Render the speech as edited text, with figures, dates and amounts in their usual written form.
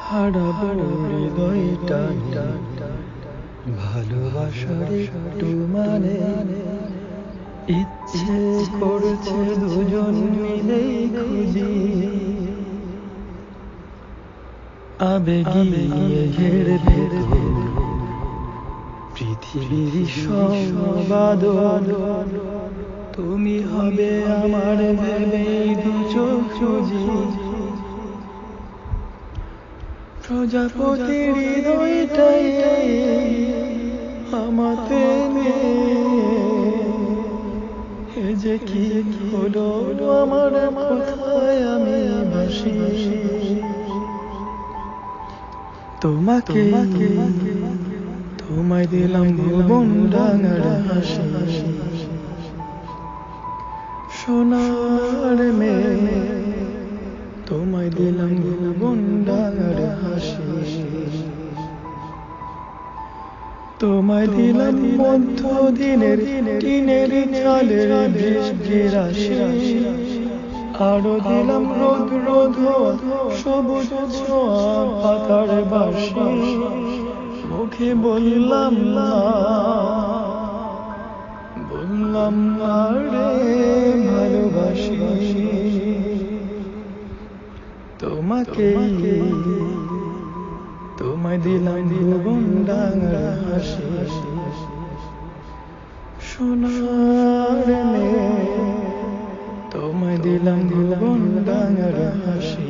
হারাবো হৃদয়টা ভালোবাসার একটু মানে ইচ্ছে করছে দুজন মিলেই খুঁজি আবেগে ঘেরে ভেতর পৃথিবীর সবাদল তুমি হবে আমার ভেবে দু চোখ খুঁজি প্রজাপতির হৃদয়টাই আমাতে এ যে কি হলো আমার কোথায় আমি বাসি তোমাকে তোমায় দিলাম ভুবন ডাঙার হাসি সোনার মেয়ে তোমায় দিলাম ভুবন ডাঙার হাসি তোমায় দিলাম মধ্য দিনের টিনের চালের বৃষ্টির রাশি আরো দিলাম রোদ রোদ সবুজ ছোঁয়া পাতার বাসি মুখে বললাম না রে ভালোবাসি তোমাকে তোমায় দিলাম ভুবন ডাঙার হাসি সোনার মেয়ে তোমায় দিলাম ভুবন ডাঙার হাসি